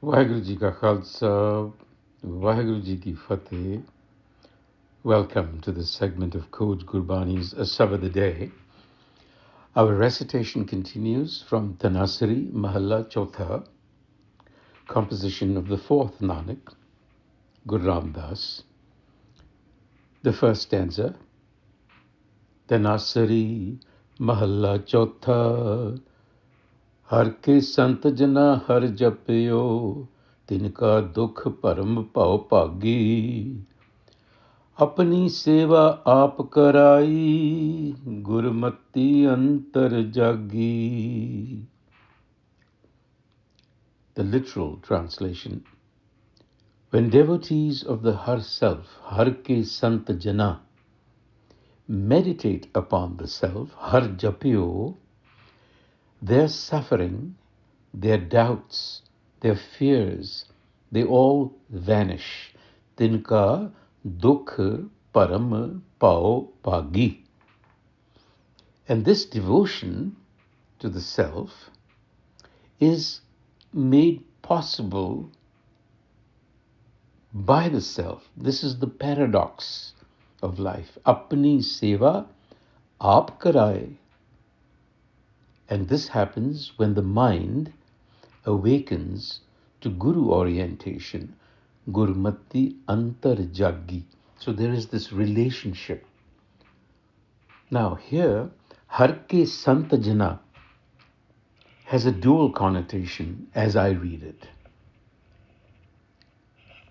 Vaheguru Ji Ka Khalsa, Vaheguru Ji Ki Fateh. Welcome to this segment of Coach Gurbani's a-sabad-a-day. Our recitation continues from Tanasari Mahalla Chotha, composition of the fourth Nanak, Guru Ram Das. The first stanza, Tanasari Mahalla Chotha, हर के संत जना हर जपियो तिनका दुख परम पाओ भागी अपनी सेवा आप कराई गुरमति अंतर जागी. The literal translation: when devotees of the Har Self, Har ke Sant Jana, meditate upon the Self, Har Japio, their suffering, their doubts, their fears, they all vanish. Tinka dukh param pao bhagi. And this devotion to the Self is made possible by the Self. This is the paradox of life. Apni seva aap karaye. And this happens when the mind awakens to Guru orientation, Gurmati Antar Jaggi. So there is this relationship. Now here, Har ke Sant Jana has a dual connotation as I read it.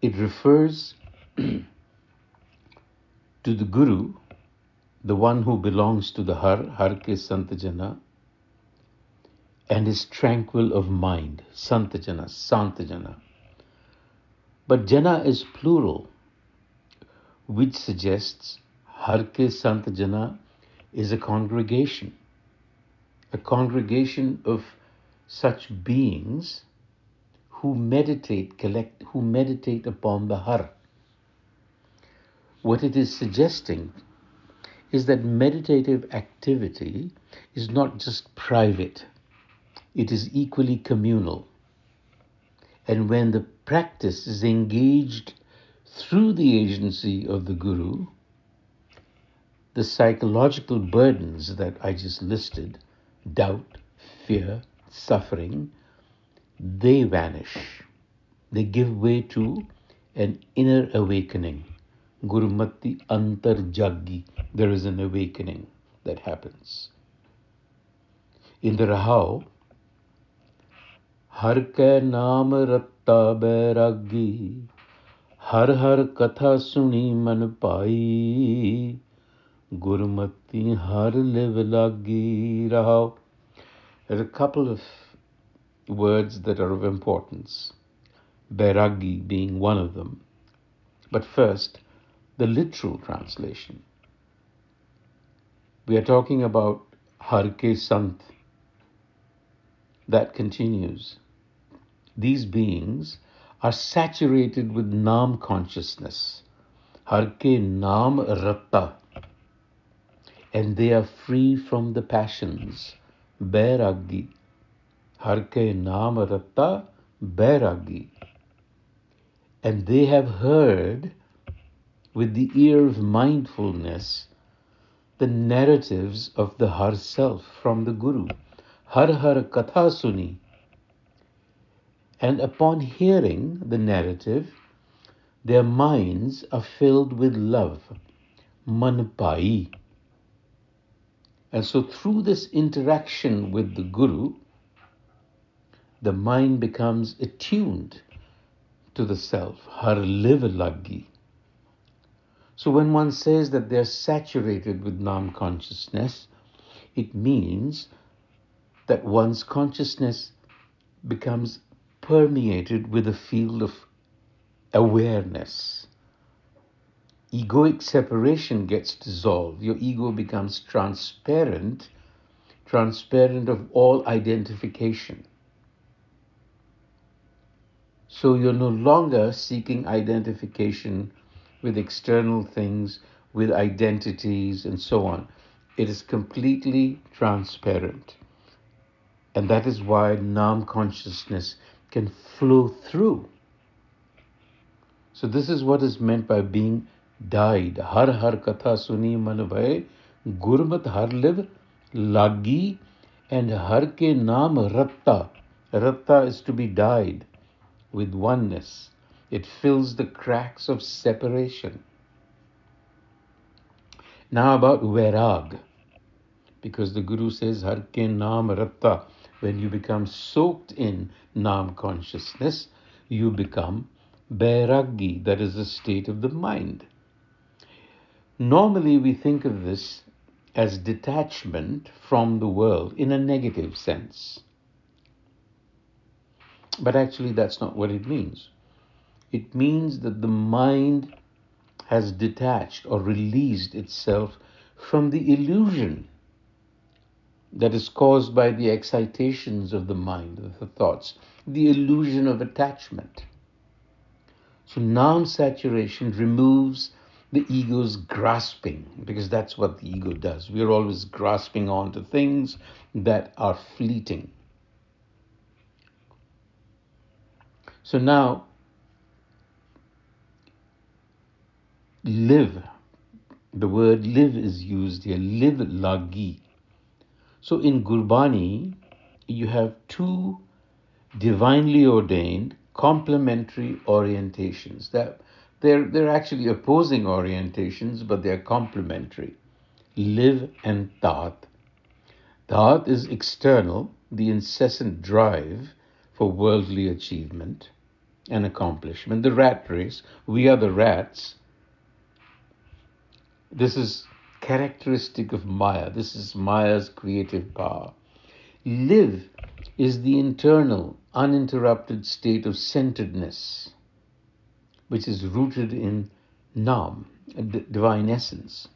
It refers to the Guru, the one who belongs to the Har ke Sant Jana, and is tranquil of mind, Sant Jana. But Jana is plural, which suggests Har ke Sant Jana is a congregation of such beings who meditate upon the Har. What it is suggesting is that meditative activity is not just private, it is equally communal. And when the practice is engaged through the agency of the Guru, the psychological burdens that I just listed, doubt, fear, suffering, they vanish. They give way to an inner awakening. Gurumati Antar Jaggi. There is an awakening that happens. In the Rahau, हर कै नाम रत्ता बैरागी हर हर कथा सुनी मन पाई गुरमति हर live लागी. Rahau. There are a couple of words that are of importance, Bairagi being one of them. But first, the literal translation. We are talking about Har ke Sant. That continues. These beings are saturated with Naam consciousness, Har ke Naam Ratta, and they are free from the passions, Bairagi. Har ke Naam Ratta, Bairagi. And they have heard with the ear of mindfulness the narratives of the Har Self from the Guru. Har Har Katha Suni. And upon hearing the narrative, their minds are filled with love, man pai. And so through this interaction with the Guru, the mind becomes attuned to the Self, har liv lagi. So when one says that they're saturated with Nam consciousness, it means that one's consciousness becomes permeated with a field of awareness. Egoic separation gets dissolved. Your ego becomes transparent of all identification. So you're no longer seeking identification with external things, with identities, and so on. It is completely transparent. And that is why Nam consciousness can flow through. So this is what is meant by being dyed. Har har katha suni man bhai, gurmat har liv lagi, and har ke naam ratta. Ratta is to be dyed with oneness. It fills the cracks of separation. Now about vairag, because the Guru says har ke naam ratta. When you become soaked in naam consciousness, you become bairagi, that is the state of the mind. Normally we think of this as detachment from the world in a negative sense. But actually that's not what it means. It means that the mind has detached or released itself from the illusion that is caused by the excitations of the mind, of the thoughts, the illusion of attachment. So Naam saturation removes the ego's grasping, because that's what the ego does. We're always grasping on to things that are fleeting. So now, live. The word live is used here, live lagi. So in Gurbani, you have two divinely ordained complementary orientations. They're actually opposing orientations, but they're complementary. Live and tat. Tat is external, the incessant drive for worldly achievement and accomplishment. The rat race, we are the rats. This is characteristic of Maya. This is Maya's creative power. Live is the internal, uninterrupted state of centeredness, which is rooted in Nam, divine essence.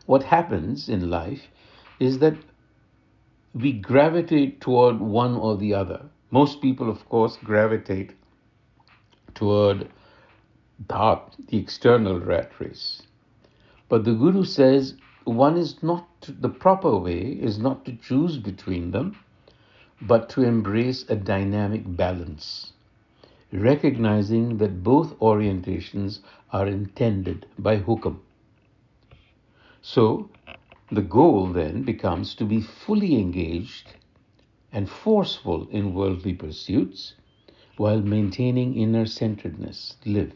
What happens in life is that we gravitate toward one or the other. Most people, of course, gravitate toward Dhat, the external rat race. But the Guru says the proper way is not to choose between them, but to embrace a dynamic balance, recognizing that both orientations are intended by hukam. So the goal then becomes to be fully engaged and forceful in worldly pursuits while maintaining inner centeredness, live,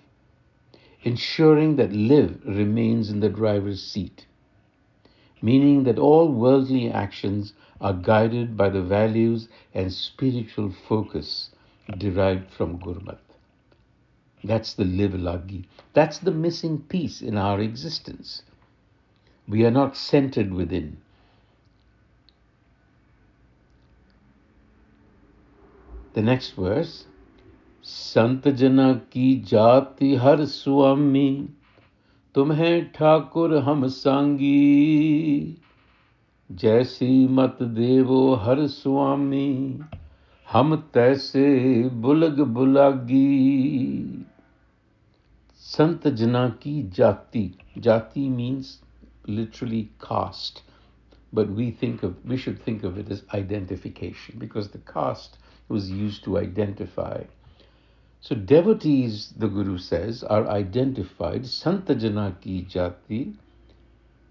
ensuring that live remains in the driver's seat, meaning that all worldly actions are guided by the values and spiritual focus derived from Gurmat. That's the live lagi. That's the missing piece in our existence. We are not centered within. The next verse, Sant Jana ki jati har swami, tumhe Thakur हम सांगी, जैसी मत देवो हर स्वामी, हम तैसे बुलग बुलागी. Sant Jana ki jati. Jati means literally caste, but we should think of it as identification, because the caste was used to identify. So devotees, the Guru says, are identified. Sant Jana ki jati.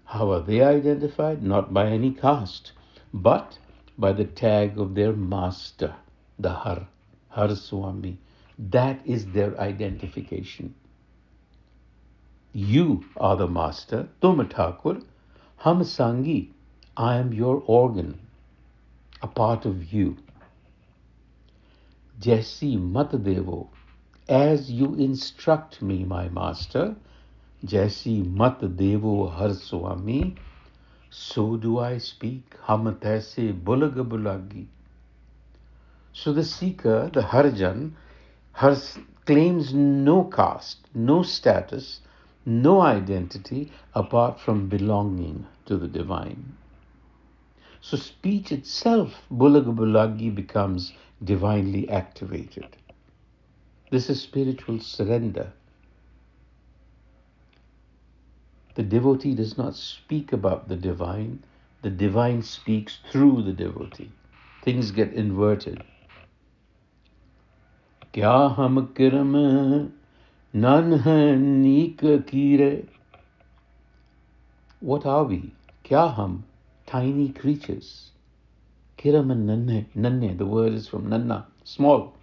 How are they identified? Not by any caste, but by the tag of their master, the Har Swami. That is their identification. You are the master, Tum Thakur, Ham Sangi, I am your organ, a part of you. Jaisi Mat Devo, as you instruct me, my master, Jaisi Mat Devo Har Swami, so do I speak, Ham Taise Bulag Bulagi. So the seeker, the Harjan, claims no caste, no status, no identity apart from belonging to the divine. So speech itself, Bulag Bulagi, becomes divinely activated. This is spiritual surrender. The devotee does not speak about the divine speaks through the devotee. Things get inverted. Kya hum kiram nan nik kire. What are we? Kya hum? Tiny creatures. Kiram nanne. Nanne, the word is from nanna, small.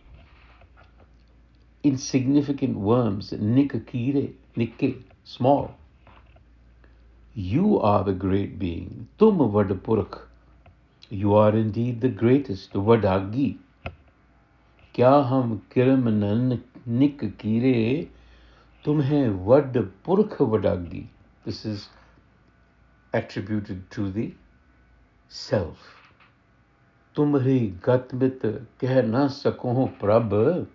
Insignificant worms. Nik kire. Nikke, small. You are the great being. Tum vadpurkh. You are indeed the greatest. Vadagi. Kya hum kiram nan nik kire. Tumhe vadpurkh vadagi. This is attributed to the self. Tumhari gatmit keh na sakoh prab.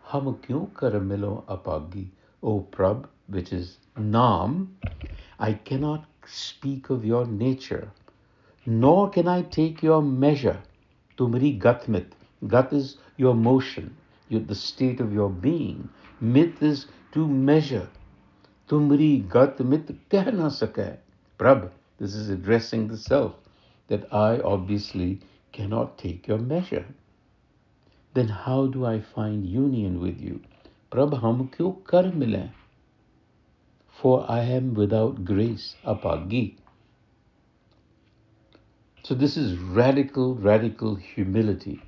Hum kyun kar milo apagi. O Prab, which is Naam, I cannot speak of your nature, nor can I take your measure. Tumhari gatmit. Gat is your motion, the state of your being. Mit is to measure. Tumhari gatmit keh na sakay. Prab, this is addressing the self, that I obviously cannot take your measure. Then how do I find union with you? Prab, hum kyo kar mile? For I am without grace, apagi. So this is radical humility,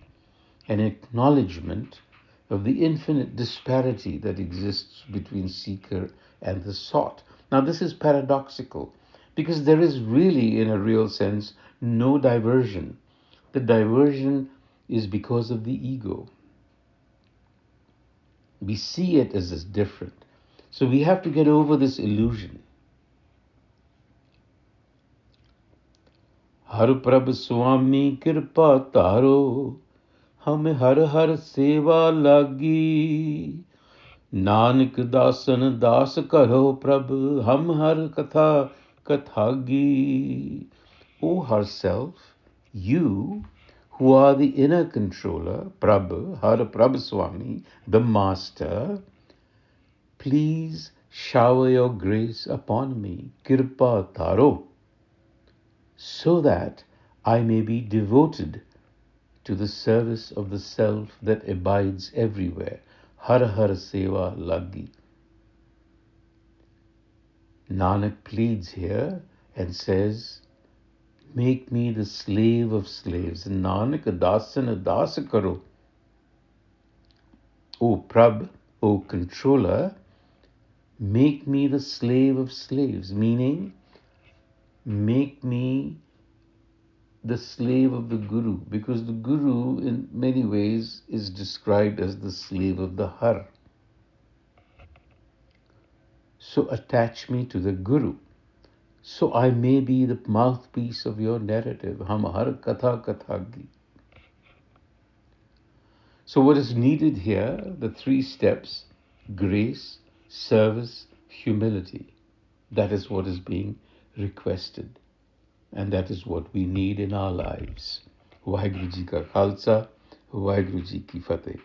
an acknowledgement of the infinite disparity that exists between seeker and the sought. Now this is paradoxical, because there is really, in a real sense, no diversion. The diversion is because of the ego. We see it as different. So we have to get over this illusion. Har Prabh Swami Kirpa Taro, hum har har seva lagi. Nanak dasan das karo Prabh, hum har katha kathagi. O herself, you who are the inner controller, Prabh, Har Prabh Swami, the master, please shower your grace upon me, Kirpa Taro, so that I may be devoted to the service of the self that abides everywhere. Har har seva lagi. Nanak pleads here and says, make me the slave of slaves. Nanak dasan das karo. O Prabh, O controller, make me the slave of slaves, meaning make me the slave of the Guru, because the Guru in many ways is described as the slave of the Har. So attach me to the Guru, so I may be the mouthpiece of your narrative. Hum har katha kathagi. So what is needed here, the three steps: grace, service, humility. That is what is being requested. And that is what we need in our lives. Vaheguru Ji Ka Khalsa, Vaheguru Ji Ki Fateh.